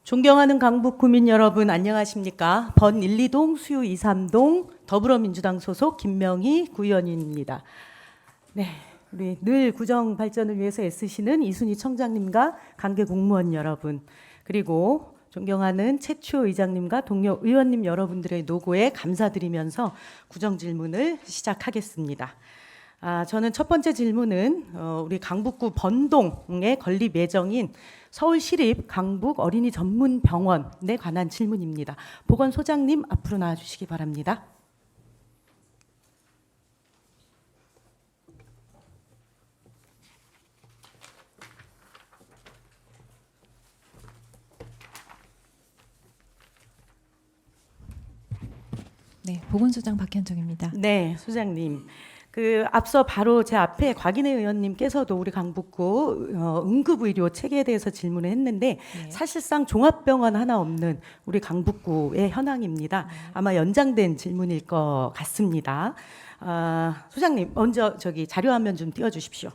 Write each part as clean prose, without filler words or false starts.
존경하는 강북 구민 여러분 안녕하십니까? 번 1, 2동 수유 2, 3동 더불어민주당 소속 김명희 구의원입니다. 네, 우리 늘 구정 발전을 위해서 애쓰시는 이순희 청장님과 관계 공무원 여러분, 그리고 존경하는 최추호 의장님과 동료 의원님 여러분들의 노고에 감사드리면서 구정 질문을 시작하겠습니다. 저는 첫 번째 질문은 우리 강북구 번동에 건립 예정인 서울시립 강북 어린이 전문 병원에 관한 질문입니다. 보건소장님 앞으로 나와주시기 바랍니다. 네, 보건소장 박현정입니다. 네, 소장님. 앞서 바로 제 앞에 곽인혜 의원님께서도 우리 강북구 응급의료 체계에 대해서 질문을 했는데 네. 사실상 종합병원 하나 없는 우리 강북구의 현황입니다. 아마 연장된 질문일 것 같습니다. 소장님 먼저 자료 화면 좀 띄워주십시오.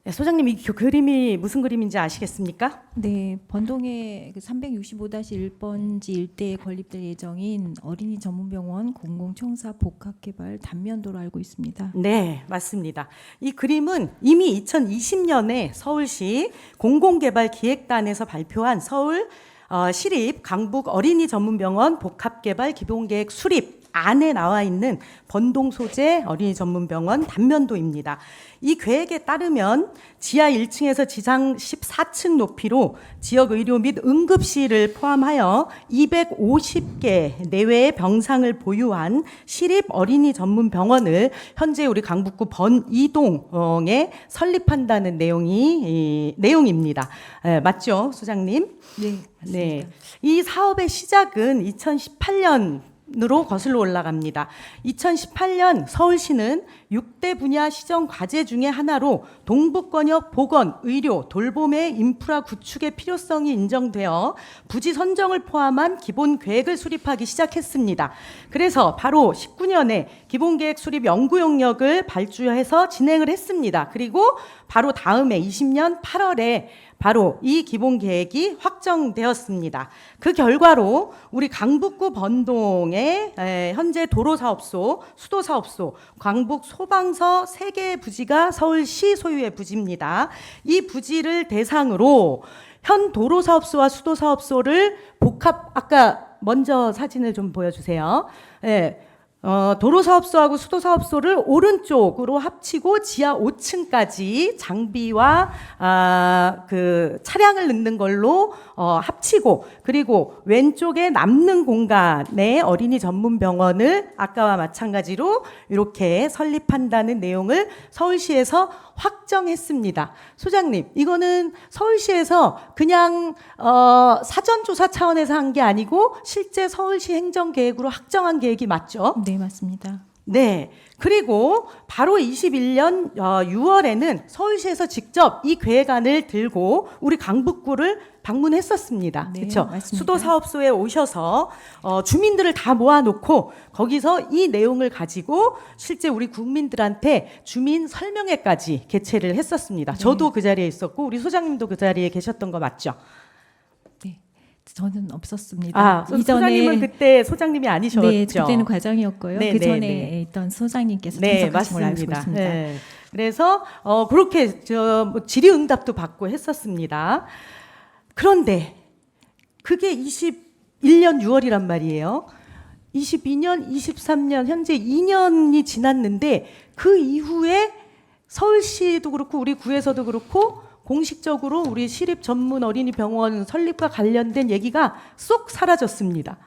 네, 소장님 이 그림이 무슨 그림인지 아시겠습니까? 네, 번동의 365-1번지 일대에 건립될 예정인 어린이 전문병원 공공청사 복합개발 단면도로 알고 있습니다. 네, 맞습니다. 이 그림은 이미 2020년에 서울시 공공개발기획단에서 발표한 서울 시립 강북 어린이 전문병원 복합개발 기본계획 수립 안에 나와 있는 번동 소재 어린이 전문병원 단면도입니다. 이 계획에 따르면 지하 1층에서 지상 14층 높이로 지역 의료 및 응급실을 포함하여 250개 내외의 병상을 보유한 시립 어린이 전문 병원을 현재 우리 강북구 번2동에 설립한다는 내용입니다. 맞죠, 소장님? 네, 맞습니다. 네. 이 사업의 시작은 2018년으로 거슬러 올라갑니다. 2018년 서울시는 6대 분야 시정 과제 중에 하나로 동북권역 보건, 의료, 돌봄의 인프라 구축의 필요성이 인정되어 부지 선정을 포함한 기본 계획을 수립하기 시작했습니다. 그래서 바로 19년에 기본 계획 수립 연구 용역을 발주해서 진행을 했습니다. 그리고 바로 다음해 20년 8월에 바로 이 기본 계획이 확정되었습니다. 그 결과로 우리 강북구 번동의 현재 도로사업소, 수도사업소, 강북 소방서 3개의 부지가 서울시 소유의 부지입니다. 이 부지를 대상으로 현 도로사업소와 수도사업소를 아까 먼저 사진을 좀 보여주세요. 도로사업소하고 수도사업소를 오른쪽으로 합치고 지하 5층까지 장비와 차량을 넣는 걸로 합치고, 그리고 왼쪽에 남는 공간에 어린이 전문 병원을 아까와 마찬가지로 이렇게 설립한다는 내용을 서울시에서 확정했습니다. 소장님, 이거는 서울시에서 그냥 사전조사 차원에서 한 게 아니고 실제 서울시 행정계획으로 확정한 계획이 맞죠? 네, 맞습니다. 네. 그리고 바로 21년 6월에는 서울시에서 직접 이 계획안을 들고 우리 강북구를 방문했었습니다. 네, 그렇죠? 맞습니다. 수도사업소에 오셔서 주민들을 다 모아놓고 거기서 이 내용을 가지고 실제 우리 국민들한테 주민 설명회까지 개최를 했었습니다. 네. 저도 그 자리에 있었고 우리 소장님도 그 자리에 계셨던 거 맞죠? 네, 저는 없었습니다. 소장님은 그때 소장님이 아니셨죠? 네, 그때는 과장이었고요. 네, 그 네, 전에 네. 있던 소장님께서 네, 참석하신 걸로 알고 맞습니다. 있습니다. 네. 그래서 그렇게 질의응답도 받고 했었습니다. 그런데 그게 21년 6월이란 말이에요. 22년, 23년, 현재 2년이 지났는데 그 이후에 서울시도 그렇고 우리 구에서도 그렇고 공식적으로 우리 시립 전문 어린이 병원 설립과 관련된 얘기가 쏙 사라졌습니다.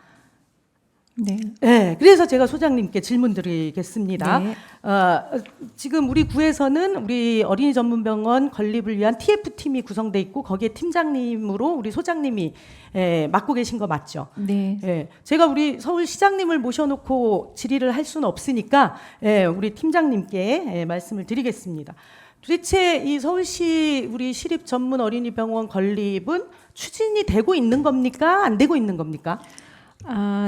네. 네, 그래서 제가 소장님께 질문 드리겠습니다. 네. 지금 우리 구에서는 우리 어린이 전문병원 건립을 위한 TF팀이 구성돼 있고 거기에 팀장님으로 우리 소장님이 맡고 계신 거 맞죠? 네. 제가 우리 서울시장님을 모셔놓고 질의를 할 수는 없으니까 우리 팀장님께 말씀을 드리겠습니다. 도대체 이 서울시 우리 시립 전문 어린이 병원 건립은 추진이 되고 있는 겁니까? 안 되고 있는 겁니까?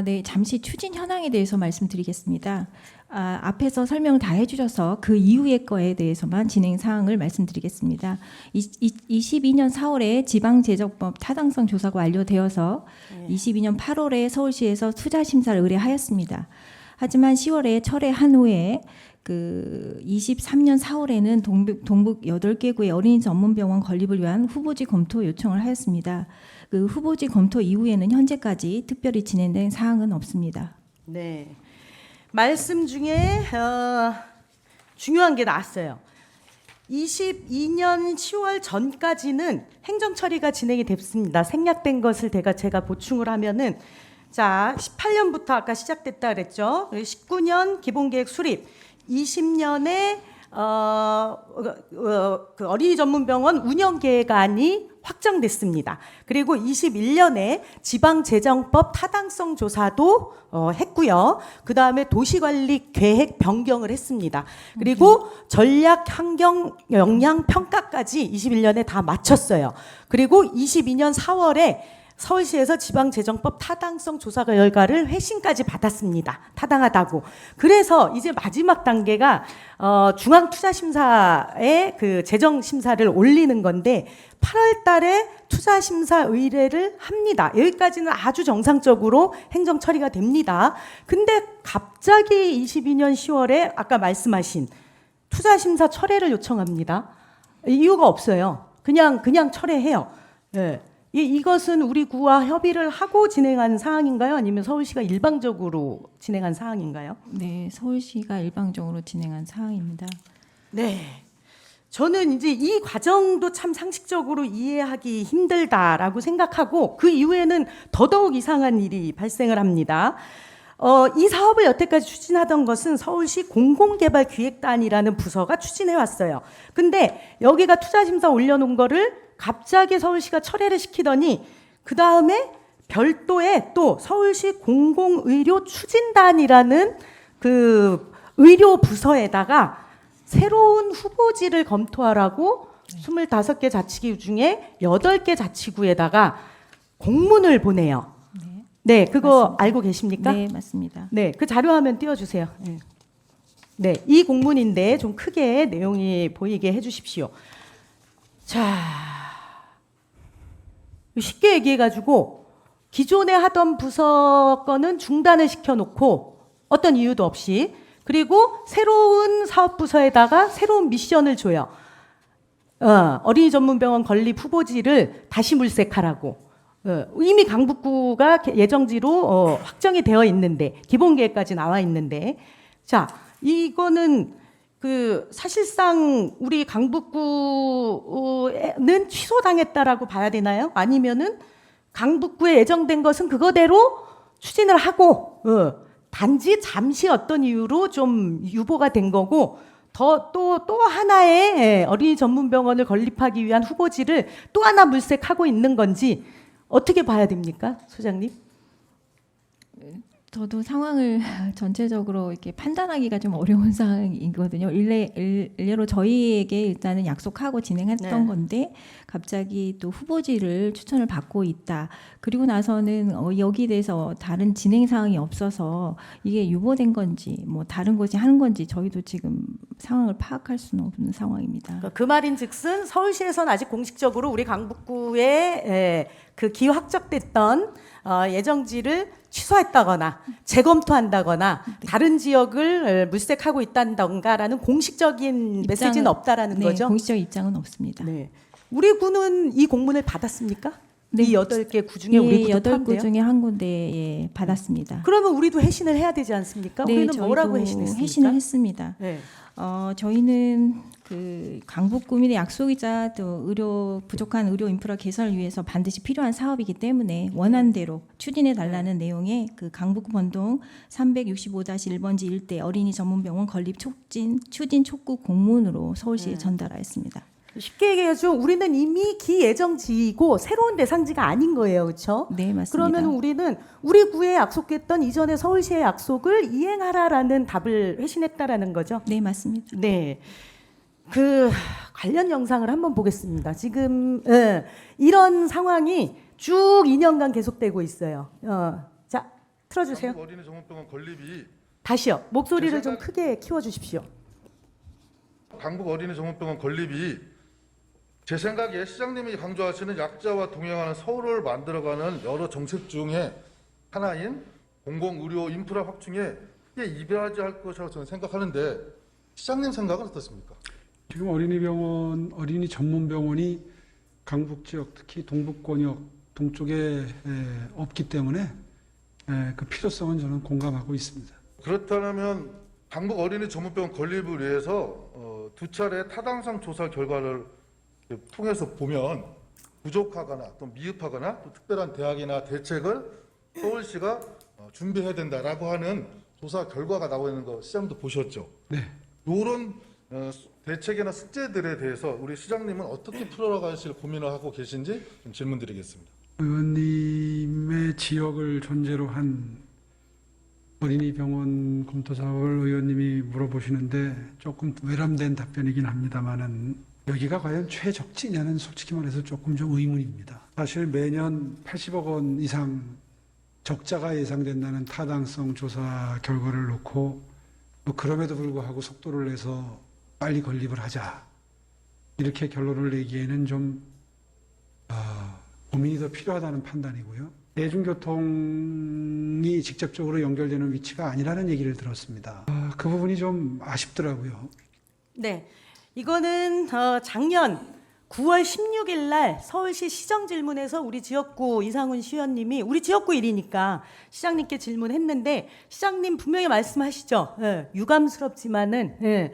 네, 잠시 추진 현황에 대해서 말씀드리겠습니다. 앞에서 설명을 다 해주셔서 그 이후의 거에 대해서만 진행 사항을 말씀드리겠습니다. 22년 4월에 지방재정법 타당성 조사가 완료되어서 22년 8월에 서울시에서 투자 심사를 의뢰하였습니다. 하지만 10월에 철회한 후에 23년 4월에는 동북 8개 구의 어린이 전문병원 건립을 위한 후보지 검토 요청을 하였습니다. 그 후보지 검토 이후에는 현재까지 특별히 진행된 사항은 없습니다. 네. 말씀 중에 중요한 게 나왔어요. 22년 10월 전까지는 행정 처리가 진행이 됐습니다. 생략된 것을 제가 보충을 하면은 자, 18년부터 아까 시작됐다 그랬죠. 19년 기본계획 수립, 20년에 그 어린이 전문병원 운영 계획안이 확정됐습니다. 그리고 21년에 지방재정법 타당성 조사도 했고요. 그 다음에 도시관리 계획 변경을 했습니다. 그리고 전략 환경 영향 평가까지 21년에 다 마쳤어요. 그리고 22년 4월에 서울시에서 지방재정법 타당성 조사 결과를 회신까지 받았습니다. 타당하다고. 그래서 이제 마지막 단계가 중앙투자심사에 그 재정심사를 올리는 건데 8월 달에 투자심사 의뢰를 합니다. 여기까지는 아주 정상적으로 행정 처리가 됩니다. 근데 갑자기 22년 10월에 아까 말씀하신 투자심사 철회를 요청합니다. 이유가 없어요. 그냥 철회해요. 네. 이것은 우리 구와 협의를 하고 진행한 사항인가요? 아니면 서울시가 일방적으로 진행한 사항인가요? 네, 서울시가 일방적으로 진행한 사항입니다. 네. 저는 이제 이 과정도 참 상식적으로 이해하기 힘들다라고 생각하고 그 이후에는 더더욱 이상한 일이 발생을 합니다. 이 사업을 여태까지 추진하던 것은 서울시 공공개발기획단이라는 부서가 추진해 왔어요. 근데 여기가 투자심사 올려놓은 거를 갑자기 서울시가 철회를 시키더니 그 다음에 별도의 또 서울시 공공의료추진단이라는 그 의료 부서에다가 새로운 후보지를 검토하라고 25개 자치구 중에 8개 자치구에다가 공문을 보내요. 네, 그거 맞습니다. 알고 계십니까? 네, 맞습니다. 네, 그 자료 화면 띄워주세요. 네, 이 공문인데 좀 크게 내용이 보이게 해주십시오. 자, 쉽게 얘기해가지고 기존에 하던 부서 거는 중단을 시켜놓고 어떤 이유도 없이 그리고 새로운 사업부서에다가 새로운 미션을 줘요. 어린이 전문병원 건립 후보지를 다시 물색하라고. 이미 강북구가 예정지로 확정이 되어 있는데 기본계획까지 나와 있는데 자 이거는 그 사실상 우리 강북구는 취소당했다라고 봐야 되나요? 아니면은 강북구에 예정된 것은 그거대로 추진을 하고 단지 잠시 어떤 이유로 좀 유보가 된 거고 또 하나의 어린이 전문병원을 건립하기 위한 후보지를 또 하나 물색하고 있는 건지 어떻게 봐야 됩니까, 소장님? 저도 상황을 전체적으로 이렇게 판단하기가 좀 어려운 상황이거든요. 일례로 저희에게 일단은 약속하고 진행했던 네. 건데 갑자기 또 후보지를 추천을 받고 있다. 그리고 나서는 여기에 대해서 다른 진행 사항이 없어서 이게 유보된 건지 뭐 다른 곳이 하는 건지 저희도 지금 상황을 파악할 수는 없는 상황입니다. 그 말인즉슨 서울시에서는 아직 공식적으로 우리 강북구에 그 기확적됐던 예정지를 취소했다거나 재검토한다거나 다른 지역을 물색하고 있다던가라는 공식적인 메시지는 없다라는 네, 거죠. 공식적 입장은 없습니다. 네. 우리 구는 이 공문을 받았습니까? 네. 이 8개 구 중에 우리 구도 8구 포함돼요? 중에 한 군데에 받았습니다. 그러면 우리도 회신을 해야 되지 않습니까? 우리는 뭐라고 저희도 회신했습니까? 회신을 했습니다. 네. 저희는 그 강북 구민의 약속이자 또 부족한 의료 인프라 개선을 위해서 반드시 필요한 사업이기 때문에 원안대로 추진해 달라는 내용의 그 강북구 번동 365-1번지 일대 어린이 전문병원 건립 추진 촉구 공문으로 서울시에 전달하였습니다. 쉽게 얘기해서 우리는 이미 기예정지이고 새로운 대상지가 아닌 거예요. 그렇죠? 네, 맞습니다. 그러면 우리는 우리 구에 약속했던 이전에 서울시의 약속을 이행하라라는 답을 회신했다라는 거죠. 네, 맞습니다. 네. 그 관련 영상을 한번 보겠습니다. 지금 이런 상황이 쭉 2년간 계속되고 있어요. 자, 틀어주세요. 한국 어린이 전문병원 건립이 다시요. 목소리를 좀 제 생각- 크게 키워주십시오. 강북 어린이 전문병원 건립이 제 생각에 시장님이 강조하시는 약자와 동행하는 서울을 만들어가는 여러 정책 중에 하나인 공공의료 인프라 확충에 크게 이바지할 것이라고 저는 생각하는데 시장님 생각은 어떻습니까? 지금 어린이병원, 어린이 전문병원이 강북 지역, 특히 동북권역 동쪽에 없기 때문에 그 필요성은 저는 공감하고 있습니다. 그렇다면 강북 어린이 전문병원 건립을 위해서 두 차례 타당성 조사 결과를 통해서 보면 부족하거나 또 미흡하거나 또 특별한 대학이나 대책을 서울시가 준비해야 된다라고 하는 조사 결과가 나오고 있는 거 시장님도 보셨죠? 네. 이런 대책이나 숙제들에 대해서 우리 시장님은 어떻게 풀어가실 고민을 하고 계신지 좀 질문드리겠습니다. 의원님의 지역을 전제로 한 어린이병원 검토 사업을 의원님이 물어보시는데 조금 외람된 답변이긴 합니다만은 여기가 과연 최적지냐는 솔직히 말해서 조금 좀 의문입니다. 사실 매년 80억 원 이상 적자가 예상된다는 타당성 조사 결과를 놓고 그럼에도 불구하고 속도를 내서 빨리 건립을 하자 이렇게 결론을 내기에는 좀 고민이 더 필요하다는 판단이고요. 대중교통이 직접적으로 연결되는 위치가 아니라는 얘기를 들었습니다. 그 부분이 좀 아쉽더라고요. 네, 이거는 작년 9월 16일 날 서울시 시정질문에서 우리 지역구 이상훈 시의원님이 우리 지역구 일이니까 시장님께 질문했는데 시장님 분명히 말씀하시죠. 예, 유감스럽지만은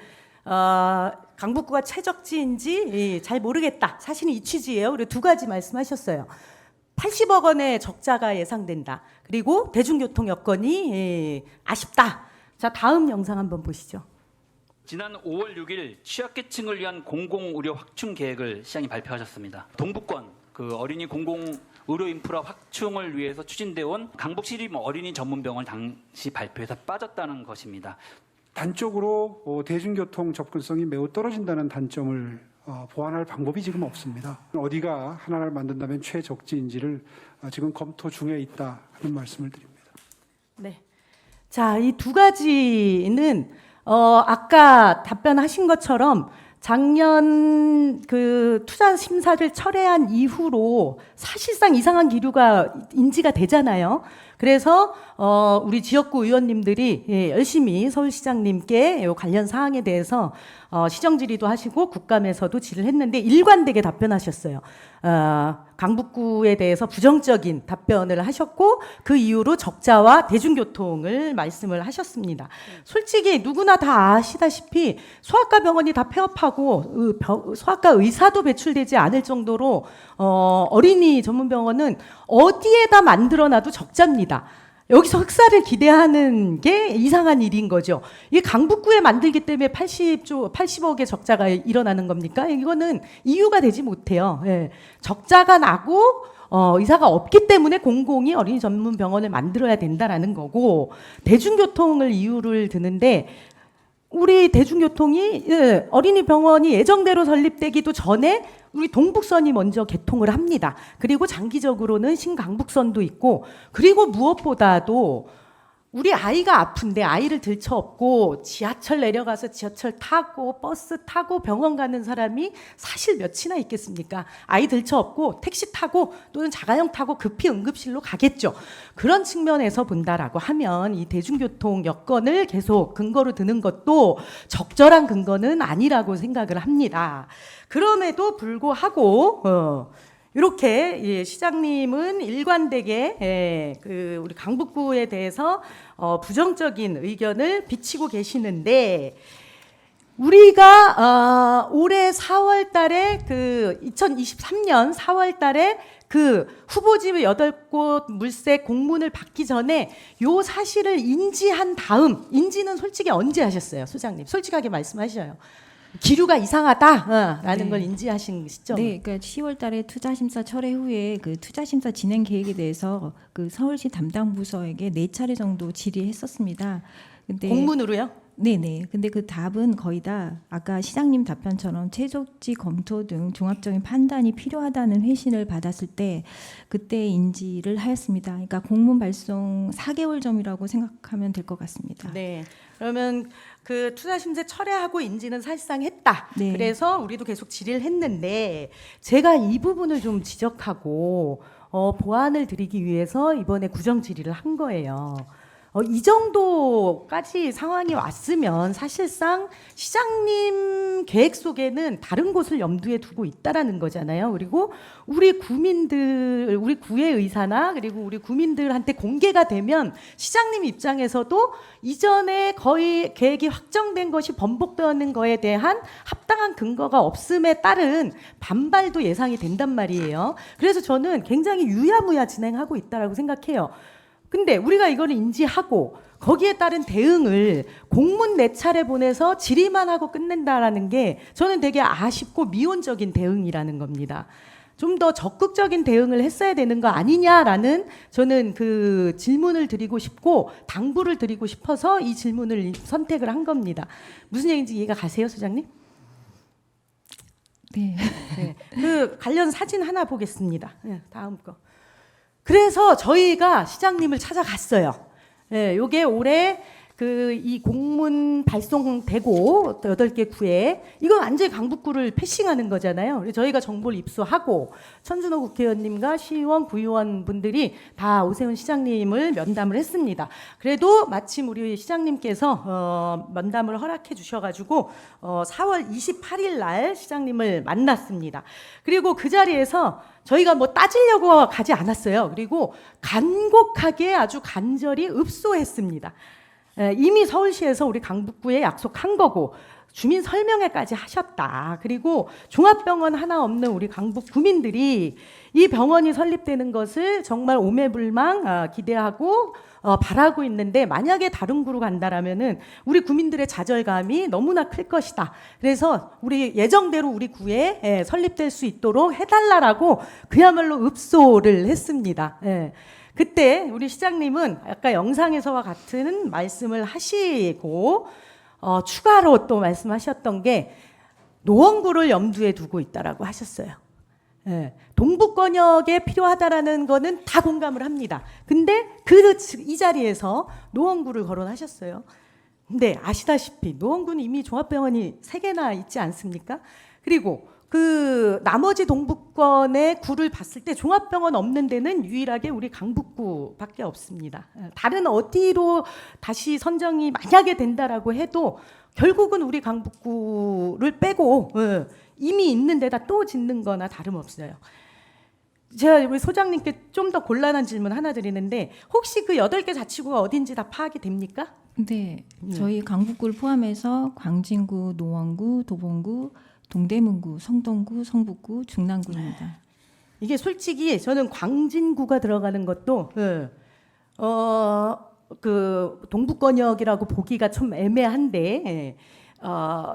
강북구가 최적지인지 잘 모르겠다. 사실은 이 취지예요. 그리고 두 가지 말씀하셨어요. 80억 원의 적자가 예상된다. 그리고 대중교통 여건이 아쉽다. 자, 다음 영상 한번 보시죠. 지난 5월 6일 취약계층을 위한 공공의료 확충 계획을 시장이 발표하셨습니다. 동북권 어린이 공공의료 인프라 확충을 위해서 추진되어 온 강북시립 어린이 전문병원을 당시 발표해서 빠졌다는 것입니다. 단적으로 대중교통 접근성이 매우 떨어진다는 단점을 보완할 방법이 지금 없습니다. 어디가 하나를 만든다면 최적지인지를 지금 검토 중에 있다 하는 말씀을 드립니다. 네. 자, 이 두 가지는 아까 답변하신 것처럼 작년 그 투자 심사를 철회한 이후로 사실상 이상한 기류가 인지가 되잖아요. 그래서 우리 지역구 의원님들이 열심히 서울시장님께 요 관련 사항에 대해서 시정 질의도 하시고 국감에서도 질의를 했는데 일관되게 답변하셨어요. 강북구에 대해서 부정적인 답변을 하셨고 그 이후로 적자와 대중교통을 말씀을 하셨습니다. 솔직히 누구나 다 아시다시피 소아과 병원이 다 폐업하고 소아과 의사도 배출되지 않을 정도로 어린이 전문병원은 어디에다 만들어놔도 적자입니다. 여기서 흑사를 기대하는 게 이상한 일인 거죠. 이게 강북구에 만들기 때문에 80억의 적자가 일어나는 겁니까? 이거는 이유가 되지 못해요. 예. 적자가 나고 의사가 없기 때문에 공공이 어린이 전문 병원을 만들어야 된다라는 거고 대중교통을 이유를 드는데 우리 대중교통이 어린이 병원이 예정대로 설립되기도 전에 우리 동북선이 먼저 개통을 합니다. 그리고 장기적으로는 신강북선도 있고 그리고 무엇보다도 우리 아이가 아픈데 아이를 들쳐업고 지하철 내려가서 지하철 타고 버스 타고 병원 가는 사람이 사실 몇이나 있겠습니까? 아이 들쳐업고 택시 타고 또는 자가용 타고 급히 응급실로 가겠죠. 그런 측면에서 본다라고 하면 이 대중교통 여건을 계속 근거로 드는 것도 적절한 근거는 아니라고 생각을 합니다. 그럼에도 불구하고 이렇게 시장님은 일관되게 우리 강북구에 대해서 부정적인 의견을 비치고 계시는데 우리가 올해 4월달에 2023년 4월달에 후보지 8곳 물색 공문을 받기 전에 요 사실을 인지한 다음 인지는 솔직히 언제 하셨어요, 소장님? 솔직하게 말씀하셔요. 기류가 이상하다라는 걸 인지하신 시점. 네, 그러니까 10월달에 투자심사 철회 후에 그 투자심사 진행 계획에 대해서 그 서울시 담당 부서에게 4차례 정도 질의했었습니다. 근데 공문으로요? 네네. 근데 그 답은 거의 다 아까 시장님 답변처럼 최적지 검토 등 종합적인 판단이 필요하다는 회신을 받았을 때 그때 인지를 하였습니다. 그러니까 공문 발송 4개월 전이라고 생각하면 될 것 같습니다. 네. 그러면 그 투자 심사 철회하고 인지는 사실상 했다. 네. 그래서 우리도 계속 질의를 했는데 제가 이 부분을 좀 지적하고 보완을 드리기 위해서 이번에 구정 질의를 한 거예요. 이 정도까지 상황이 왔으면 사실상 시장님 계획 속에는 다른 곳을 염두에 두고 있다라는 거잖아요. 그리고 우리 구민들, 우리 구의 의사나 그리고 우리 구민들한테 공개가 되면 시장님 입장에서도 이전에 거의 계획이 확정된 것이 번복되는 거에 대한 합당한 근거가 없음에 따른 반발도 예상이 된단 말이에요. 그래서 저는 굉장히 유야무야 진행하고 있다라고 생각해요. 근데 우리가 이거를 인지하고 거기에 따른 대응을 공문 4차례 보내서 질의만 하고 끝낸다라는 게 저는 되게 아쉽고 미온적인 대응이라는 겁니다. 좀 더 적극적인 대응을 했어야 되는 거 아니냐라는 저는 그 질문을 드리고 싶고 당부를 드리고 싶어서 이 질문을 선택을 한 겁니다. 무슨 얘기인지 이해가 가세요, 소장님? 네. 네. 그 관련 사진 하나 보겠습니다. 네, 다음 거. 그래서 저희가 시장님을 찾아갔어요. 예, 요게 올해 그 이 공문 발송되고 8개 구에 이건 완전히 강북구를 패싱하는 거잖아요. 그래서 저희가 정보를 입수하고 천준호 국회의원님과 시의원, 구의원 분들이 다 오세훈 시장님을 면담을 했습니다. 그래도 마침 우리 시장님께서 면담을 허락해 주셔가지고 4월 28일 날 시장님을 만났습니다. 그리고 그 자리에서 저희가 뭐 따지려고 가지 않았어요. 그리고 간곡하게 아주 간절히 읍소했습니다. 이미 서울시에서 우리 강북구에 약속한 거고 주민 설명회까지 하셨다. 그리고 종합병원 하나 없는 우리 강북 구민들이 이 병원이 설립되는 것을 정말 오매불망 기대하고 바라고 있는데 만약에 다른 구로 간다라면은 우리 구민들의 좌절감이 너무나 클 것이다. 그래서 우리 예정대로 우리 구에 설립될 수 있도록 해달라라고 그야말로 읍소를 했습니다. 그때 우리 시장님은 아까 영상에서와 같은 말씀을 하시고 추가로 또 말씀하셨던 게 노원구를 염두에 두고 있다라고 하셨어요. 동북권역에 필요하다라는 거는 다 공감을 합니다. 근데 이 자리에서 노원구를 거론하셨어요. 근데 아시다시피 노원구는 이미 종합병원이 3개나 있지 않습니까? 그리고 그 나머지 동북권의 구를 봤을 때 종합병원 없는 데는 유일하게 우리 강북구밖에 없습니다. 다른 어디로 다시 선정이 만약에 된다라고 해도 결국은 우리 강북구를 빼고 이미 있는 데다 또 짓는 거나 다름없어요. 제가 우리 소장님께 좀 더 곤란한 질문 하나 드리는데 혹시 그 8개 자치구가 어딘지 다 파악이 됩니까? 네. 저희 강북구를 포함해서 광진구, 노원구, 도봉구, 동대문구, 성동구, 성북구, 중랑구입니다. 이게 솔직히 저는 광진구가 들어가는 것도 그 동북권역이라고 보기가 좀 애매한데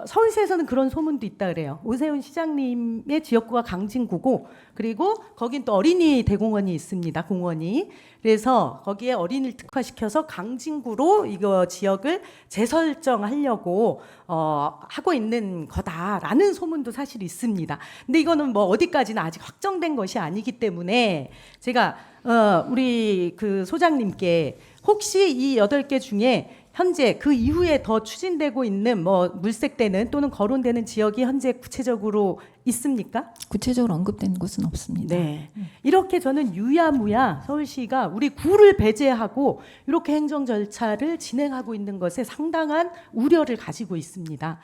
서울시에서는 그런 소문도 있다 그래요. 오세훈 시장님의 지역구가 강진구고 그리고 거긴 또 어린이 대공원이 있습니다. 공원이. 그래서 거기에 어린이를 특화시켜서 강진구로 이거 지역을 재설정하려고 하고 있는 거다라는 소문도 사실 있습니다. 근데 이거는 뭐 어디까지는 아직 확정된 것이 아니기 때문에 제가 우리 그 소장님께 혹시 이 8개 중에 현재 그 이후에 더 추진되고 있는 뭐 물색되는 또는 거론되는 지역이 현재 구체적으로 있습니까? 구체적으로 언급된 곳은 없습니다. 네. 이렇게 저는 유야무야 서울시가 우리 구를 배제하고 이렇게 행정 절차를 진행하고 있는 것에 상당한 우려를 가지고 있습니다.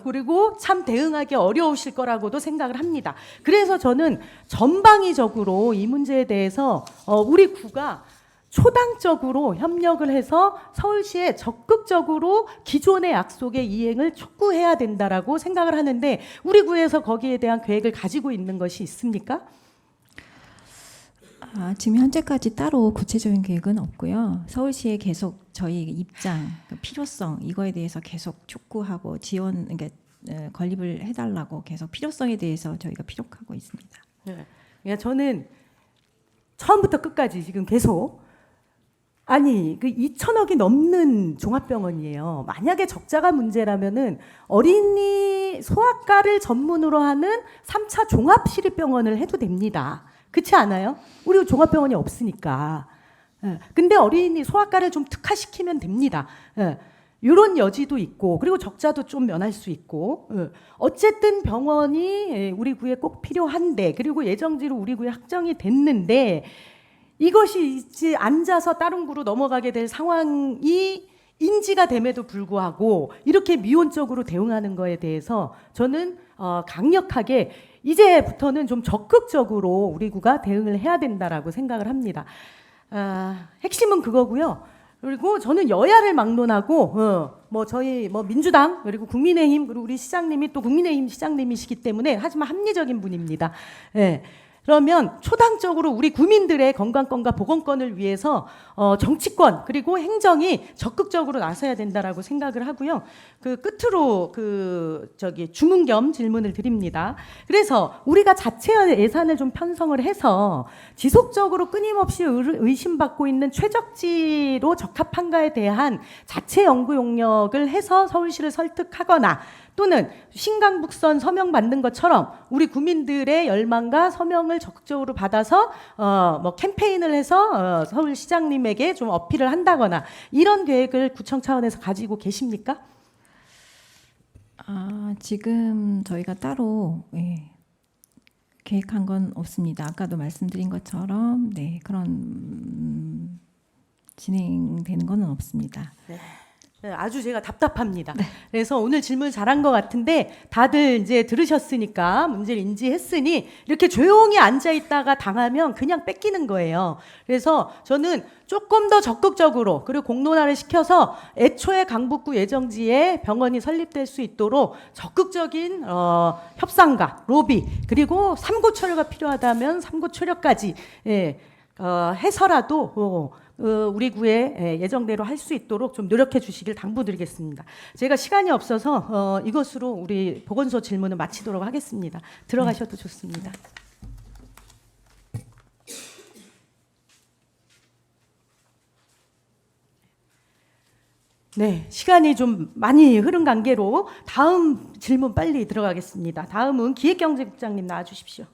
그리고 참 대응하기 어려우실 거라고도 생각을 합니다. 그래서 저는 전방위적으로 이 문제에 대해서 우리 구가 초당적으로 협력을 해서 서울시에 적극적으로 기존의 약속의 이행을 촉구해야 된다라고 생각을 하는데 우리 구에서 거기에 대한 계획을 가지고 있는 것이 있습니까? 지금 현재까지 따로 구체적인 계획은 없고요. 서울시에 계속 저희 입장, 필요성 이거에 대해서 계속 촉구하고 지원, 그러니까 건립을 해달라고 계속 필요성에 대해서 저희가 피력하고 있습니다. 네. 그러니까 저는 처음부터 끝까지 지금 계속 아니, 그 2천억이 넘는 종합병원이에요. 만약에 적자가 문제라면은 어린이 소아과를 전문으로 하는 3차 종합시립병원을 해도 됩니다. 그렇지 않아요? 우리 종합병원이 없으니까. 예. 근데 어린이 소아과를 좀 특화시키면 됩니다. 예. 이런 여지도 있고, 그리고 적자도 좀 면할 수 있고, 예. 어쨌든 병원이 예, 우리 구에 꼭 필요한데, 그리고 예정지로 우리 구에 확정이 됐는데, 이것이 이제 앉아서 다른 구로 넘어가게 될 상황이 인지가 됨에도 불구하고 이렇게 미온적으로 대응하는 거에 대해서 저는 강력하게 이제부터는 좀 적극적으로 우리 구가 대응을 해야 된다라고 생각을 합니다. 핵심은 그거고요. 그리고 저는 여야를 막론하고 저희 민주당 그리고 국민의힘 그리고 우리 시장님이 또 국민의힘 시장님이시기 때문에 하지만 합리적인 분입니다. 예. 그러면 초당적으로 우리 구민들의 건강권과 보건권을 위해서 정치권 그리고 행정이 적극적으로 나서야 된다라고 생각을 하고요. 그 끝으로 주문 겸 질문을 드립니다. 그래서 우리가 자체 예산을 좀 편성을 해서 지속적으로 끊임없이 의심받고 있는 최적지로 적합한가에 대한 자체 연구 용역을 해서 서울시를 설득하거나 또는 신강북선 서명 받는 것처럼 우리 구민들의 열망과 서명을 적극적으로 받아서 캠페인을 해서 서울시장님에게 좀 어필을 한다거나 이런 계획을 구청 차원에서 가지고 계십니까? 지금 저희가 따로 계획한 건 없습니다. 아까도 말씀드린 것처럼 그런 진행되는 건 없습니다. 네, 아주 제가 답답합니다. 그래서 오늘 질문 잘한 것 같은데 다들 이제 들으셨으니까 문제를 인지했으니 이렇게 조용히 앉아 있다가 당하면 그냥 뺏기는 거예요. 그래서 저는 조금 더 적극적으로 그리고 공론화를 시켜서 애초에 강북구 예정지에 병원이 설립될 수 있도록 적극적인 협상과 로비 그리고 삼고 초려가 필요하다면 삼고 초려까지 해서라도 우리 구에 예정대로 할 수 있도록 좀 노력해 주시길 당부드리겠습니다. 제가 시간이 없어서 이것으로 우리 보건소 질문을 마치도록 하겠습니다. 들어가셔도 좋습니다. 네, 시간이 좀 많이 흐른 관계로 다음 질문 빨리 들어가겠습니다. 다음은 기획경제국장님 나와주십시오.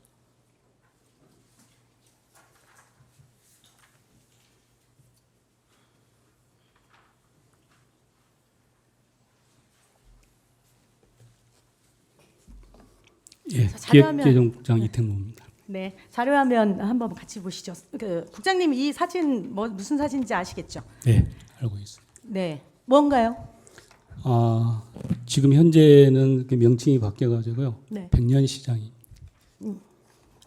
예, 자료화면. 기획재정국장 이태모입니다. 네, 자료화면 한번 같이 보시죠. 국장님 이 사진 무슨 사진인지 아시겠죠? 네, 알고 있습니다. 네, 뭔가요? 지금 현재는 그 명칭이 바뀌어가지고요. 네. 백년시장이.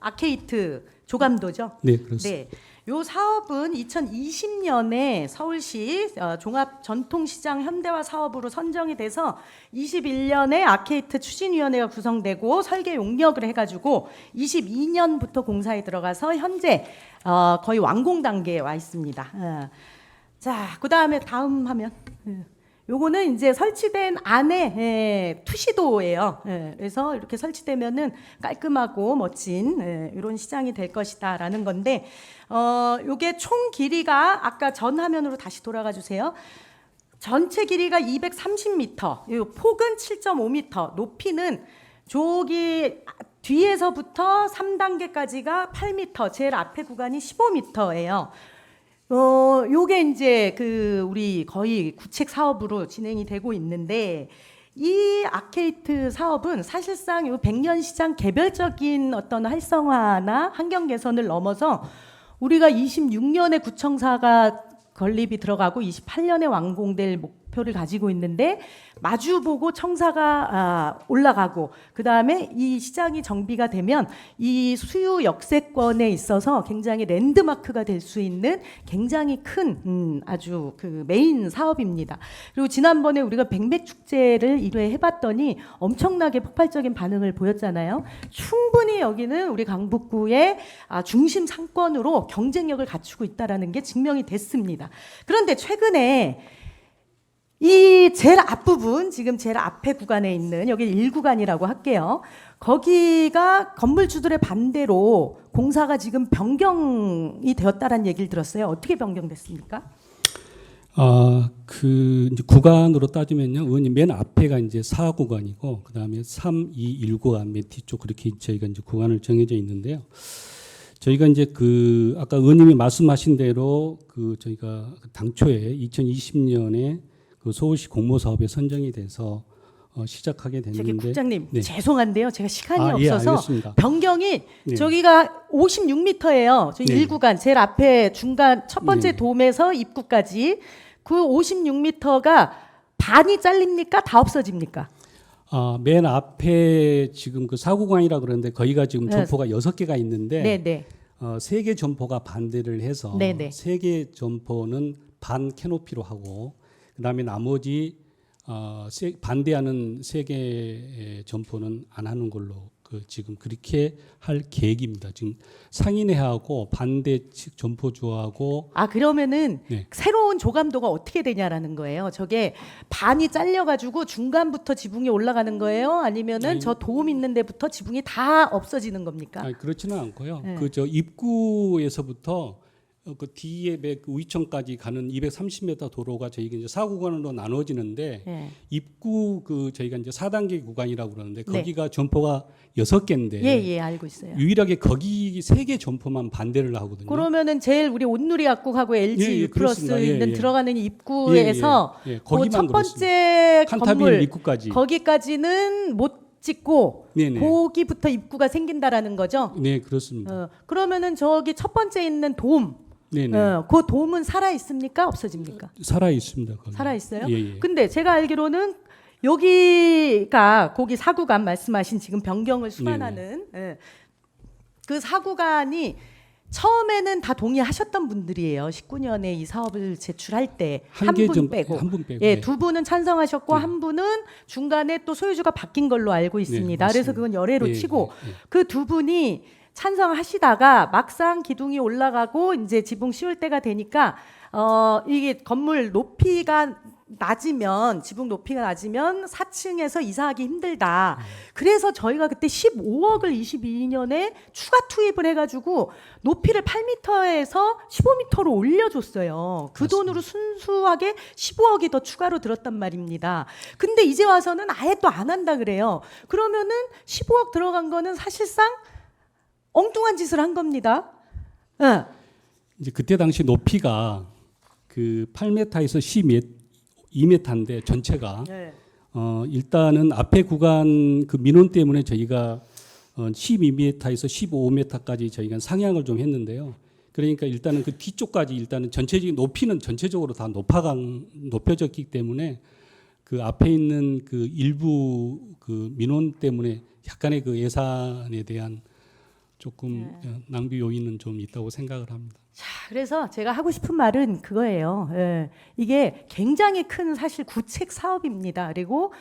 아케이트 조감도죠? 네, 그렇습니다. 네. 요 사업은 2020년에 서울시 종합 전통시장 현대화 사업으로 선정이 돼서 21년에 아케이트 추진위원회가 구성되고 설계 용역을 해가지고 22년부터 공사에 들어가서 현재 거의 완공 단계에 와 있습니다. 자, 그 다음에 다음 화면. 요거는 이제 설치된 안에 투시도예요. 그래서 이렇게 설치되면은 깔끔하고 멋진 이런 시장이 될 것이다라는 건데, 요게 총 길이가 아까 전 화면으로 다시 돌아가 주세요. 전체 길이가 230m, 요 폭은 7.5m, 높이는 저기 뒤에서부터 3단계까지가 8m, 제일 앞에 구간이 15m예요. 요게 이제 우리 거의 구책 사업으로 진행이 되고 있는데 이 아케이트 사업은 사실상 요 백년시장 개별적인 어떤 활성화나 환경 개선을 넘어서 우리가 26년에 구청사가 건립이 들어가고 28년에 완공될 목표를 가지고 있는데 마주보고 청사가 올라가고 그 다음에 이 시장이 정비가 되면 이 수유 역세권에 있어서 굉장히 랜드마크가 될 수 있는 굉장히 큰 아주 메인 사업입니다. 그리고 지난번에 우리가 백맥축제를 1회 해봤더니 엄청나게 폭발적인 반응을 보였잖아요. 충분히 여기는 우리 강북구의 중심 상권으로 경쟁력을 갖추고 있다는 게 증명이 됐습니다. 그런데 최근에 이 제일 앞부분, 지금 제일 앞에 구간에 있는 여기 1구간이라고 할게요. 거기가 건물주들의 반대로 공사가 지금 변경이 되었다는 얘기를 들었어요. 어떻게 변경됐습니까? 이제 구간으로 따지면요. 의원님 맨 앞에가 이제 4구간이고 그다음에 3, 2, 1구간 맨 뒤쪽 그렇게 저희가 이제 구간을 정해져 있는데요. 저희가 이제 아까 의원님이 말씀하신 대로 저희가 당초에 2020년에 서울시 공모 사업에 선정이 돼서 시작하게 저기 됐는데 국장님 네. 죄송한데요. 제가 시간이 예, 없어서 알겠습니다. 변경이 네. 저기가 56m예요. 저희 네. 1구간 제일 앞에 중간 첫 번째 네. 돔에서 입구까지 그 56m가 반이 잘립니까? 다 없어집니까? 맨 앞에 지금 4구간이라 그러는데 거기가 지금 네. 점포가 6개가 있는데 네, 네. 3개 점포가 반대를 해서 네네. 3개 점포는 반 캐노피로 하고 그다음에 나머지 반대하는 3개 점포는 안 하는 걸로 지금 그렇게 할 계획입니다. 지금 상인회하고 반대 측 점포주하고 그러면은 네. 새로운 조감도가 어떻게 되냐라는 거예요. 저게 반이 잘려가지고 중간부터 지붕이 올라가는 거예요? 아니면은 아니, 저 도움 있는 데부터 지붕이 다 없어지는 겁니까? 그렇지는 않고요. 네. 입구에서부터 그 뒤에 우이천까지 가는 230m 도로가 저희가 이제 4구간으로 나눠지는데 예. 입구 저희가 이제 4단계 구간이라고 그러는데 네. 거기가 점포가 6개인데 예, 알고 있어요. 유일하게 거기 3개 점포만 반대를 하거든요. 그러면은 제일 우리 온누리 약국하고 LG 예, 유플러스 그렇습니다. 예, 있는 예. 들어가는 입구에서 그 첫 거기만 번째 칸타빌 건물 입구까지. 거기까지는 못 짓고 네네. 거기부터 입구가 생긴다라는 거죠. 네, 그렇습니다. 그러면은 저기 첫 번째 있는 돔, 네네. 그 돔은 살아 있습니까? 없어집니까? 살아 있습니다. 거기. 살아 있어요? 예, 예. 근데 제가 알기로는 여기가 거기 4구간 말씀하신 지금 변경을 수반하는 그 4구간이 처음에는 다 동의하셨던 분들이에요. 19년에 이 사업을 제출할 때 한 분 빼고. 한 분 빼고. 예, 네. 두 분은 찬성하셨고 네. 한 분은 중간에 또 소유주가 바뀐 걸로 알고 있습니다. 맞습니다. 그래서 그건 열애로 예, 치고 예, 예. 그 두 분이 찬성하시다가 막상 기둥이 올라가고 이제 지붕 씌울 때가 되니까 이게 건물 높이가 낮으면 지붕 높이가 낮으면 4층에서 이사하기 힘들다. 그래서 저희가 그때 15억을 22년에 추가 투입을 해가지고 높이를 8m에서 15m로 올려줬어요. 그 돈으로 순수하게 15억이 더 추가로 들었단 말입니다. 근데 이제 와서는 아예 또 안 한다 그래요. 그러면은 15억 들어간 거는 사실상 엉뚱한 짓을 한 겁니다. 예. 이제 그때 당시 높이가 8m에서 12m인데 전체가 네. 일단은 앞에 구간 민원 때문에 저희가 12m에서 15m까지 저희가 상향을 좀 했는데요. 그러니까 일단은 그 뒤쪽까지 일단은 전체적인 높이는 전체적으로 다 높여졌기 때문에 그 앞에 있는 일부 민원 때문에 약간의 예산에 대한 조금 낭비 요인은 좀 있다고 생각을 합니다. 자, 그래서 제가 하고 싶은 말은 그거예요. 예. 이게 굉장히 큰 사실 구책 사업입니다. 그리고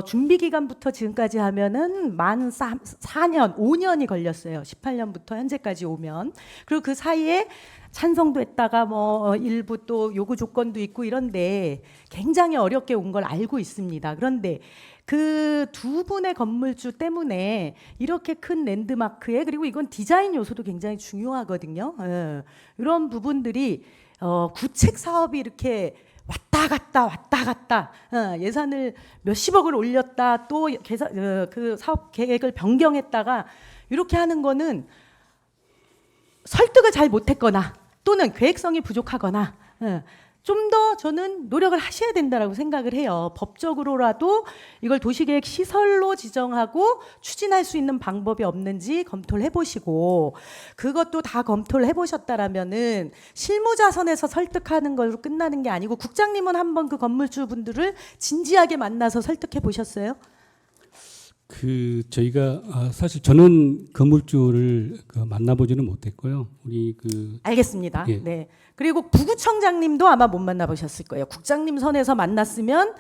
준비 기간부터 지금까지 하면은 만 4년, 5년이 걸렸어요. 18년부터 현재까지 오면. 그리고 그 사이에 찬성도 했다가 일부 또 요구 조건도 있고 이런데 굉장히 어렵게 온 걸 알고 있습니다. 그런데 그 두 분의 건물주 때문에 이렇게 큰 랜드마크에 그리고 이건 디자인 요소도 굉장히 중요하거든요. 이런 부분들이 구책 사업이 이렇게 왔다 갔다 예산을 몇십억을 올렸다 또 그 사업 계획을 변경했다가 이렇게 하는 거는 설득을 잘 못했거나 또는 계획성이 부족하거나 좀 더 저는 노력을 하셔야 된다라고 생각을 해요. 법적으로라도 이걸 도시계획 시설로 지정하고 추진할 수 있는 방법이 없는지 검토를 해보시고 그것도 다 검토를 해보셨다라면은 실무자선에서 설득하는 걸로 끝나는 게 아니고 국장님은 한번 그 건물주분들을 진지하게 만나서 설득해 보셨어요? 저희가 사실 저는 건물주를 만나보지는 못했고요. 우리 알겠습니다. 예. 네. 그리고 부구청장님도 아마 못 만나보셨을 거예요. 국장님 선에서 만났으면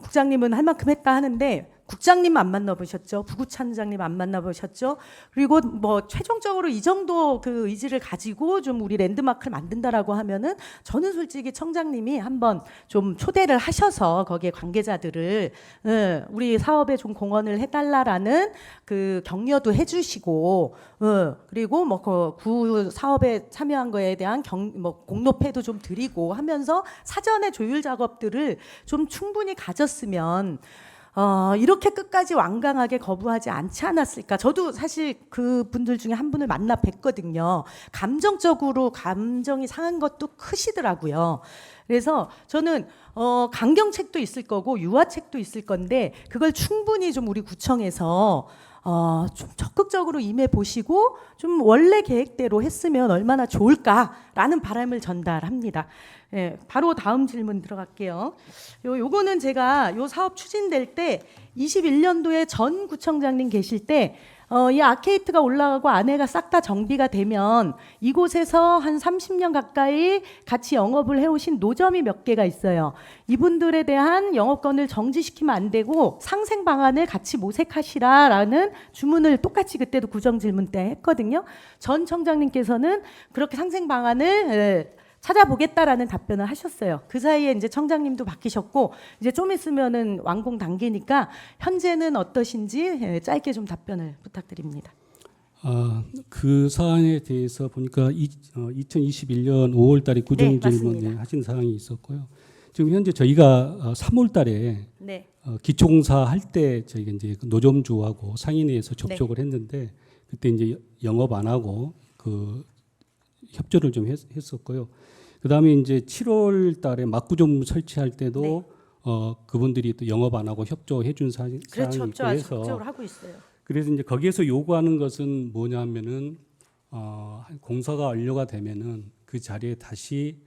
국장님은 할 만큼 했다 하는데 국장님 안 만나보셨죠? 부구청장님 안 만나보셨죠? 그리고 뭐 최종적으로 이 정도 그 의지를 가지고 좀 우리 랜드마크를 만든다라고 하면은 저는 솔직히 청장님이 한번 좀 초대를 하셔서 거기에 관계자들을 우리 사업에 좀 공헌을 해달라라는 그 격려도 해주시고 그리고 뭐 그 사업에 참여한 거에 대한 뭐 공로패도 좀 드리고 하면서 사전에 조율 작업들을 좀 충분히 가졌으면 이렇게 끝까지 완강하게 거부하지 않지 않았을까. 저도 사실 그 분들 중에 한 분을 만나 뵀거든요. 감정적으로 감정이 상한 것도 크시더라고요. 그래서 저는 강경책도 있을 거고 유화책도 있을 건데 그걸 충분히 좀 우리 구청에서 좀 적극적으로 임해 보시고 좀 원래 계획대로 했으면 얼마나 좋을까라는 바람을 전달합니다. 예, 바로 다음 질문 들어갈게요. 요거는 제가 요 사업 추진될 때 21년도에 전 구청장님 계실 때 이 아케이트가 올라가고 안에가 싹 다 정비가 되면 이곳에서 한 30년 가까이 같이 영업을 해오신 노점이 몇 개가 있어요. 이분들에 대한 영업권을 정지시키면 안 되고 상생 방안을 같이 모색하시라라는 주문을 똑같이 그때도 구정 질문 때 했거든요. 전 청장님께서는 그렇게 상생 방안을 찾아보겠다라는 답변을 하셨어요. 그 사이에 이제 청장님도 바뀌셨고 이제 좀 있으면은 완공 단계니까 현재는 어떠신지 짧게 좀 답변을 부탁드립니다. 그 사안에 대해서 보니까 2021년 5월달에 구정 질문에 맞습니다. 하신 사항이 있었고요. 지금 현재 저희가 3월달에 네. 기초공사 할 때 저희가 이제 노점주하고 상인회에서 접촉을 했는데 그때 이제 영업 안 하고 그 협조를 좀 했었고요. 그다음에 이제 7월달에 막구점 설치할 때도 그분들이 또 영업 안 하고 협조해 준 사항이 그렇죠. 있고 협조 아주 해서 적극적으로 하고 있어요. 그래서 이제 거기에서 요구하는 것은 뭐냐면은 공사가 완료가 되면은 그 자리에 다시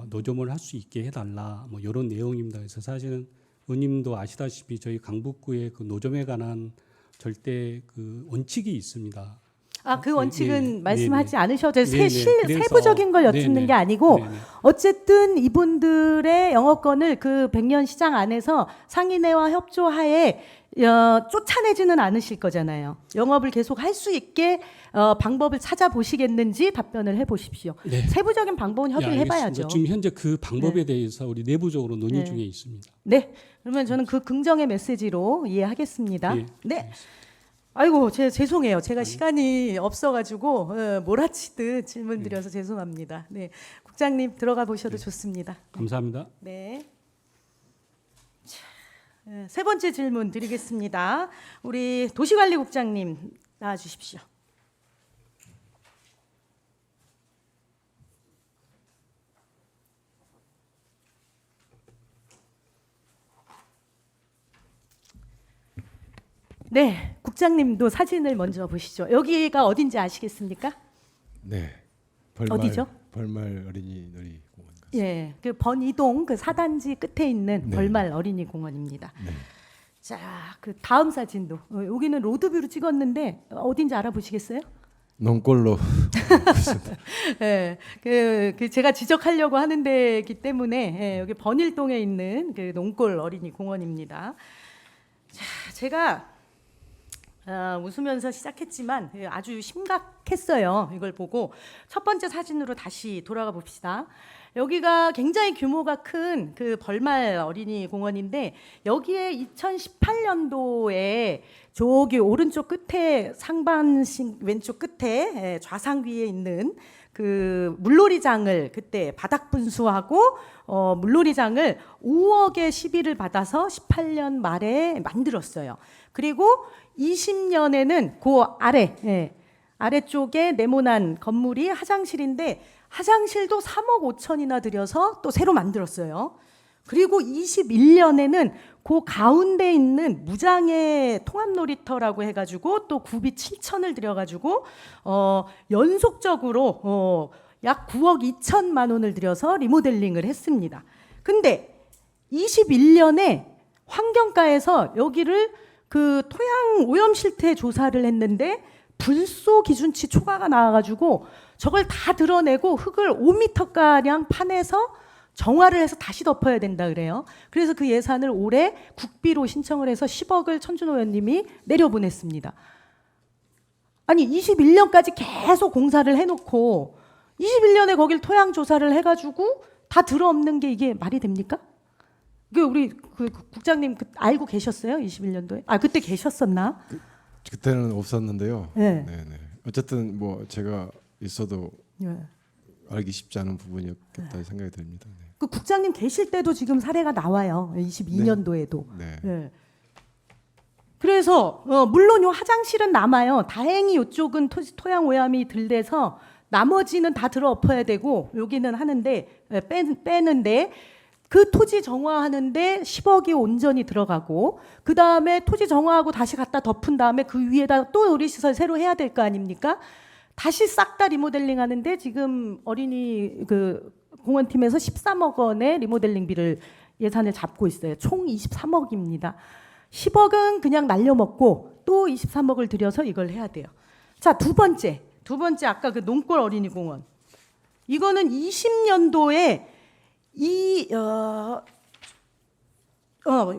노점을 할 수 있게 해달라 뭐 이런 내용입니다. 그래서 사실은 의원님도 아시다시피 저희 강북구의 그 노점에 관한 절대 그 원칙이 있습니다. 그 원칙은 네, 말씀하지 네, 않으셔도 돼요. 네, 네. 그래서- 세부적인 걸 여쭙는 네, 네. 게 아니고 네, 네. 어쨌든 이분들의 영업권을 그 백년 시장 안에서 상인회와 협조하에 쫓아내지는 않으실 거잖아요. 영업을 계속 할 수 있게 방법을 찾아보시겠는지 답변을 해보십시오. 네. 세부적인 방법은 협의를 예, 해봐야죠. 알겠습니다. 지금 현재 그 방법에 대해서 우리 내부적으로 논의 네. 중에 있습니다. 네, 그러면 저는 그 긍정의 메시지로 이해하겠습니다. 예, 네. 아이고, 죄송해요. 제가 시간이 없어가지고 몰아치듯 질문 드려서 죄송합니다. 네, 국장님 들어가 보셔도 좋습니다. 감사합니다. 네. 자, 세 번째 질문 드리겠습니다. 우리 도시관리국장님 나와주십시오. 네, 국장님도 사진을 먼저 보시죠. 여기가 어딘지 아시겠습니까? 네. 어디죠? 벌말 어린이 놀이공원 같습니다. 예, 그 번이동 그 4단지 끝에 있는 네. 벌말 어린이 공원입니다. 네. 자, 그 다음 사진도 여기는 로드뷰로 찍었는데 어딘지 알아보시겠어요? 논골로 예, 그 제가 지적하려고 하는 데이기 때문에 여기 번일동에 있는 그 농골 어린이 공원입니다. 자, 제가 웃으면서 시작했지만 아주 심각했어요. 이걸 보고 첫 번째 사진으로 다시 돌아가 봅시다. 여기가 굉장히 규모가 큰 그 벌말 어린이 공원인데 여기에 2018년도에 저기 오른쪽 끝에 상반신 왼쪽 끝에 좌상귀에 있는 그 물놀이장을 그때 바닥 분수하고 물놀이장을 5억의 시비를 받아서 18년 말에 만들었어요. 그리고 20년에는 그 아래쪽에 네모난 건물이 화장실인데 화장실도 3억 5천이나 들여서 또 새로 만들었어요. 그리고 21년에는 그 가운데 있는 무장의 통합놀이터라고 해가지고 또 구비 7천을 들여가지고 연속적으로 약 9억 2천만 원을 들여서 리모델링을 했습니다. 근데 21년에 환경과에서 여기를 그 토양 오염 실태 조사를 했는데 불소 기준치 초과가 나와가지고 저걸 다 드러내고 흙을 5m가량 파내서 정화를 해서 다시 덮어야 된다 그래요. 그래서 그 예산을 올해 국비로 신청을 해서 10억을 천준호 의원님이 내려보냈습니다. 아니 21년까지 계속 공사를 해놓고 21년에 거길 토양 조사를 해가지고 다 들어없는 게 이게 말이 됩니까? 그 우리 그 국장님 알고 계셨어요? 21년도에? 아 그때 계셨었나? 그때는 없었는데요. 네. 네네. 어쨌든 뭐 제가 있어도 네. 알기 쉽지 않은 부분이었겠다 생각이 듭니다. 네. 그 국장님 계실 때도 지금 사례가 나와요. 22년도에도. 네. 예. 그래서 물론 요 화장실은 남아요. 다행히 이쪽은 토양 오염이 덜 돼서 나머지는 다 들어 엎어야 되고 여기는 하는데 빼는데 그 토지 정화하는데 10억이 온전히 들어가고 그 다음에 토지 정화하고 다시 갖다 덮은 다음에 그 위에다 또 놀이시설 새로 해야 될 거 아닙니까? 다시 싹 다 리모델링 하는데 지금 어린이 그 공원팀에서 13억 원의 리모델링비를 예산을 잡고 있어요. 총 23억입니다. 10억은 그냥 날려먹고 또 23억을 들여서 이걸 해야 돼요. 자, 두 번째 아까 그 농골 어린이공원. 이거는 20년도에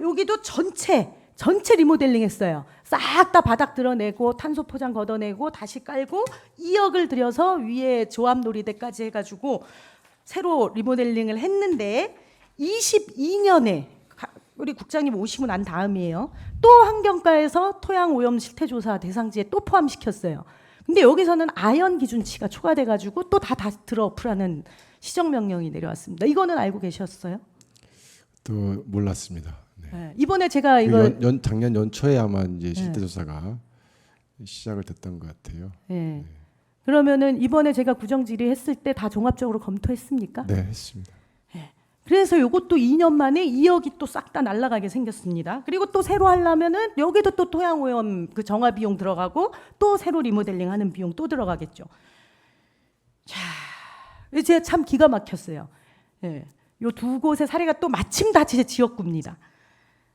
여기도 전체 리모델링 했어요. 싹 다 바닥 드러내고 탄소 포장 걷어내고 다시 깔고 2억을 들여서 위에 조합 놀이대까지 해가지고 새로 리모델링을 했는데 22년에 우리 국장님 오시고 난 다음이에요. 또 환경과에서 토양 오염 실태조사 대상지에 또 포함시켰어요. 근데 여기서는 아연 기준치가 초과돼가지고 또 다 들어 엎으라는 시정명령이 내려왔습니다. 이거는 알고 계셨어요? 또 몰랐습니다. 네. 네. 이번에 제가 이거 작년 연초에 아마 이제 실태조사가 시작을 됐던 것 같아요. 네. 그러면은 이번에 제가 구정 질의했을 때 다 종합적으로 검토했습니까? 네, 했습니다. 그래서 이것도 2년 만에 2억이 또 싹 다 날아가게 생겼습니다. 그리고 또 새로 하려면은 여기도 또 토양 오염 그 정화 비용 들어가고 또 새로 리모델링 하는 비용 또 들어가겠죠. 자, 제가 참 기가 막혔어요. 예. 요 두 곳의 사례가 또 마침 다 제 지역구입니다.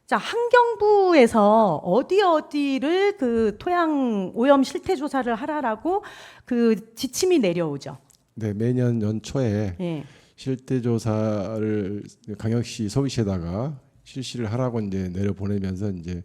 자, 환경부에서 어디를 그 토양 오염 실태 조사를 하라라고 그 지침이 내려오죠. 네, 매년 연초에 예. 실태조사를 광역시 서울시에다가 실시를 하라고 이제 내려보내면서 이제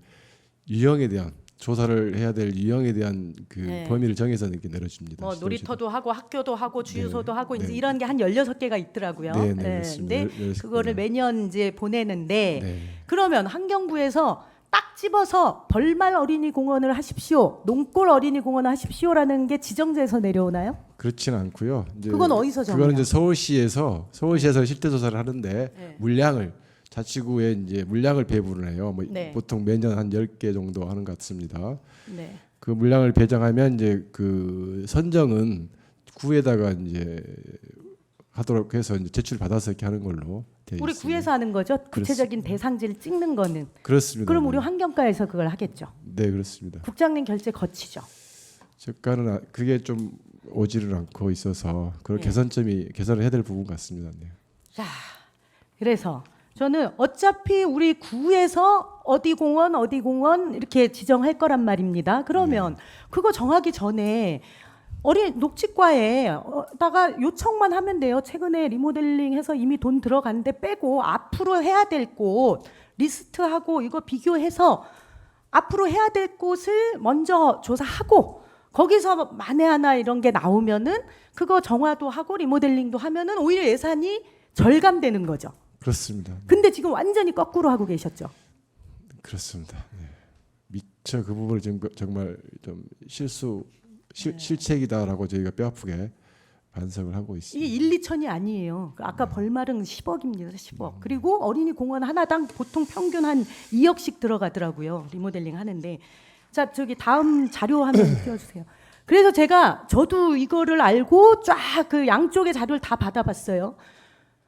유형에 대한 조사를 해야 될 유형에 대한 그 네. 범위를 정해서 이렇게 내려줍니다. 뭐 놀이터도 하고 학교도 하고 주유소도 네, 하고 이제 네. 이런 게 한 16개가 있더라고요. 네, 네, 그렇습니다. 근데 16 그거를 매년 이제 보내는데 네. 그러면 환경부에서 딱 집어서 벌말 어린이 공원을 하십시오. 농골 어린이 공원을 하십시오라는 게 지정제에서 내려오나요? 그렇지는 않고요. 이제 그건 어디서 정해요? 그거는 이제 서울시에서 실태조사를 하는데 네. 물량을 자치구에 이제 물량을 배분을 해요. 뭐 네. 보통 매년 한 10개 정도 하는 것 같습니다. 네. 그 물량을 배정하면 이제 그 선정은 구에다가 이제 하도록 해서 이제 제출 받아서 이렇게 하는 걸로 되어 우리 있습니다. 구에서 하는 거죠. 구체적인 대상지를 찍는 거는. 그렇습니다. 그럼 우리 네. 환경과에서 그걸 하겠죠. 네, 그렇습니다. 국장님 결제 거치죠. 저가는 그게 좀 오지를 않고 있어서 그런 네. 개선을 해야 될 부분 같습니다. 네. 자, 그래서 저는 어차피 우리 구에서 어디 공원 이렇게 지정할 거란 말입니다. 그러면 그거 정하기 전에 어린 녹지과에다가 요청만 하면 돼요. 최근에 리모델링해서 이미 돈 들어갔는데 빼고 앞으로 해야 될 곳 리스트하고 이거 비교해서 앞으로 해야 될 곳을 먼저 조사하고 거기서 만에 하나 이런 게 나오면은 그거 정화도 하고 리모델링도 하면은 오히려 예산이 절감되는 거죠. 그렇습니다. 근데 지금 완전히 거꾸로 하고 계셨죠. 그렇습니다. 네. 미처 그 부분을 지금 정말 좀 실책이다라고 저희가 뼈아프게 반성을 하고 있습니다. 이게 1, 2천이 아니에요. 아까 벌말은 10억입니다. 10억. 그리고 어린이 공원 하나당 보통 평균 한 2억씩 들어가더라고요. 리모델링 하는데. 자, 저기 다음 자료 한번 띄워주세요. 그래서 저도 이거를 알고 쫙 그 양쪽의 자료를 다 받아봤어요.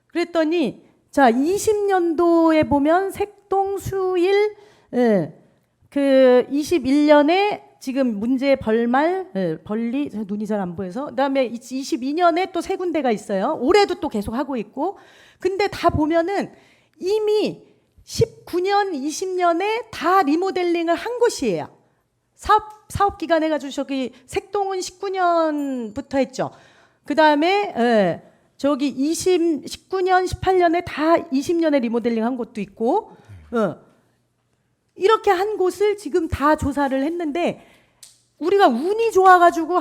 그랬더니 자 20년도에 보면 색동 수일 그 21년에 지금 문제 벌말 벌리 눈이 잘 안 보여서 그다음에 22년에 또 세 군데가 있어요. 올해도 또 계속 하고 있고 근데 다 보면은 이미 19년 20년에 다 리모델링을 한 곳이에요. 사업 기간 해가지고 저기 색동은 19년부터 했죠. 그 다음에 저기 19년, 18년에 다 20년에 리모델링 한 곳도 있고, 이렇게 한 곳을 지금 다 조사를 했는데 우리가 운이 좋아가지고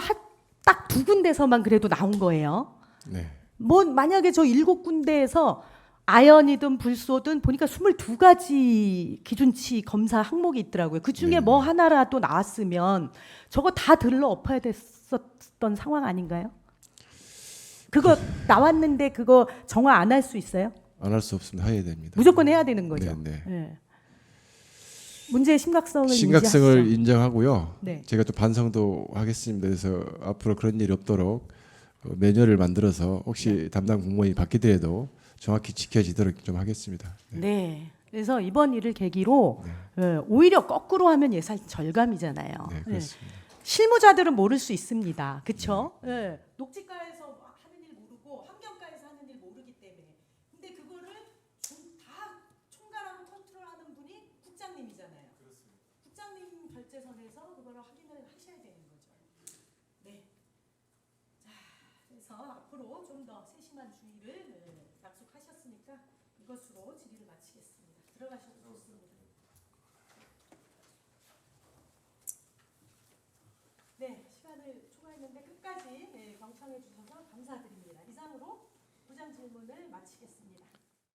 딱 2군데서만 그래도 나온 거예요. 네. 뭐 만약에 저 7군데에서 아연이든 불소든 보니까 22가지 기준치 검사 항목이 있더라고요. 그 중에 뭐 하나라도 나왔으면 저거 다 들러 엎어야 됐었던 상황 아닌가요? 그거 나왔는데 그거 정화 안 할 수 있어요? 안 할 수 없습니다. 해야 됩니다. 무조건 해야 되는 거죠. 네, 예. 문제의 심각성을 심각성을 인지하시죠? 인정하고요. 네. 제가 또 반성도 하겠습니다. 그래서 앞으로 그런 일이 없도록 매뉴얼을 만들어서 혹시 담당 공무원이 바뀌더라도 정확히 지켜지도록 좀 하겠습니다. 네. 그래서 이번 일을 계기로 오히려 거꾸로 하면 예산 절감이잖아요. 네, 예. 그렇습니다. 실무자들은 모를 수 있습니다. 그렇죠? 녹지과에서 하는 일 모르고 환경과에서 하는 일 모르기 때문에. 근데 그거를 다 총괄하고 컨트롤하는 분이 국장님이잖아요. 국장님 결재선에서 그거를 확인을 하셔야 되는 거죠. 네. 자, 그래서 앞으로 좀 더 세심한 주의를 약속하셨으니까 이것으로 질의를 마치겠습니다. 들어가셔도 좋습니다. 네, 시간을 초과했는데 끝까지 경청해 주셔서 감사드립니다. 이상으로 부장 질문을 마치겠습니다.